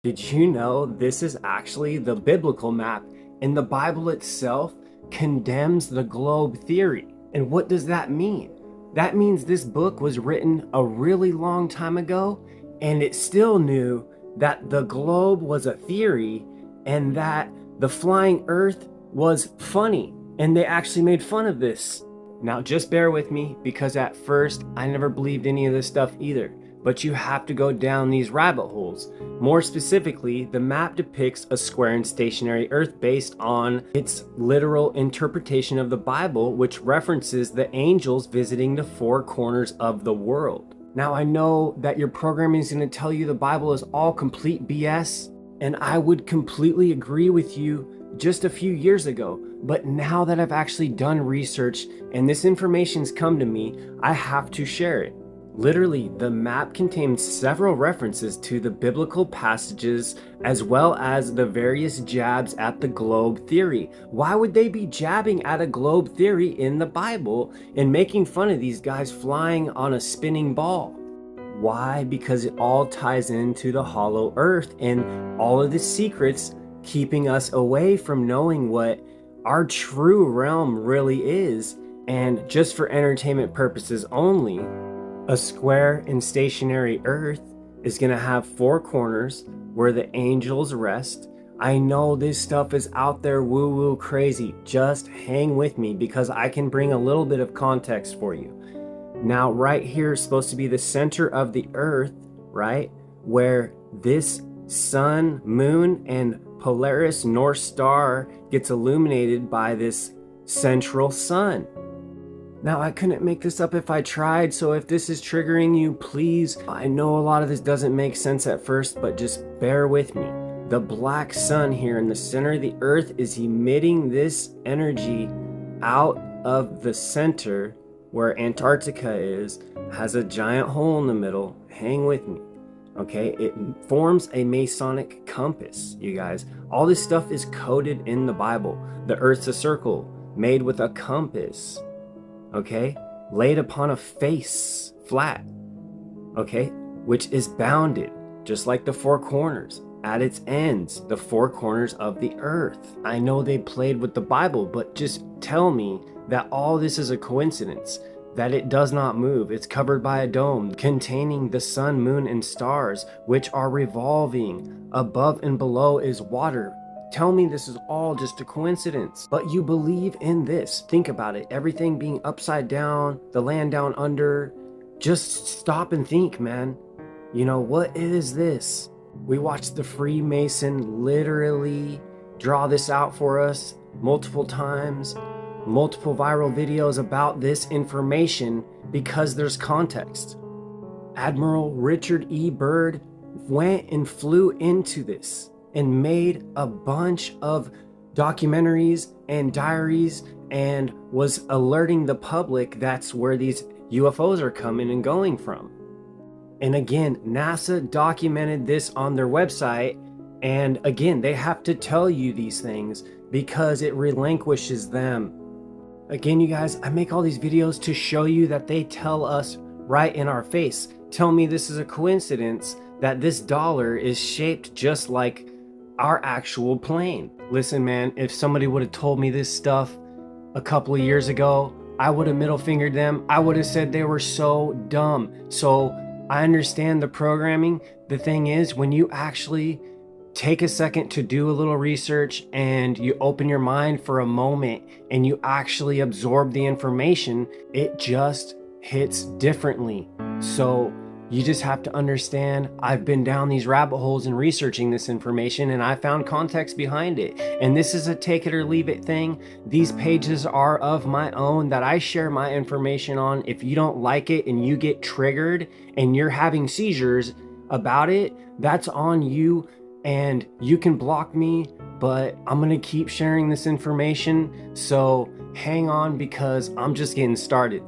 Did you know this is actually the biblical map, and the Bible itself condemns the globe theory? And what does that mean? That means this book was written a really long time ago, and it still knew that the globe was a theory and that the flying earth was funny, and they actually made fun of this. Now just bear with me, because at first I never believed any of this stuff either. But you have to go down these rabbit holes. More specifically, the map depicts a square and stationary earth based on its literal interpretation of the Bible, which references the angels visiting the four corners of the world. Now, I know that your programming is going to tell you the Bible is all complete BS, and I would completely agree with you just a few years ago. But now that I've actually done research and this information's come to me, I have to share it. Literally, the map contains several references to the biblical passages as well as the various jabs at the globe theory. Why would they be jabbing at a globe theory in the Bible and making fun of these guys flying on a spinning ball? Why? Because it all ties into the hollow earth and all of the secrets keeping us away from knowing what our true realm really is. And just for entertainment purposes only, a square and stationary earth is going to have four corners where the angels rest. I know this stuff is out there woo-woo crazy. Just hang with me because I can bring a little bit of context for you. Now, right here is supposed to be the center of the earth, right? Where this sun, moon, and Polaris North Star gets illuminated by this central sun. Now, I couldn't make this up if I tried, so if this is triggering you, please, I know a lot of this doesn't make sense at first, but just bear with me. The black sun here in the center of the earth is emitting this energy out of the center where Antarctica is, has a giant hole in the middle. Hang with me, okay? It forms a Masonic compass, you guys. All this stuff is coded in the Bible. The earth's a circle made with a compass. Okay, laid upon a face, flat, okay, which is bounded, just like the four corners, at its ends, the four corners of the earth. I know they played with the Bible, but just tell me that all this is a coincidence, that it does not move. It's covered by a dome containing the sun, moon, and stars, which are revolving. Above and below is water. Tell me this is all just a coincidence, but you believe in this. Think about it. Everything being upside down, the land down under. Just stop and think, man. You know, what is this? We watched the Freemason literally draw this out for us multiple times, multiple viral videos about this information because there's context. Admiral Richard E. Byrd went and flew into this and made a bunch of documentaries and diaries and was alerting the public that's where these UFOs are coming and going from. And again, NASA documented this on their website, and again, they have to tell you these things because it relinquishes them. Again, you guys, I make all these videos to show you that they tell us right in our face. Tell me this is a coincidence that this dollar is shaped just like our actual plane. Listen, man, if somebody would have told me this stuff a couple of years ago, I would have middle fingered them. I would have said they were so dumb. So I understand the programming. The thing is, when you actually take a second to do a little research and you open your mind for a moment and you actually absorb the information, it just hits differently. So you just have to understand, I've been down these rabbit holes and researching this information, and I found context behind it. And this is a take it or leave it thing. These pages are of my own that I share my information on. If you don't like it and you get triggered and you're having seizures about it, that's on you, and you can block me, but I'm gonna keep sharing this information. So hang on, because I'm just getting started.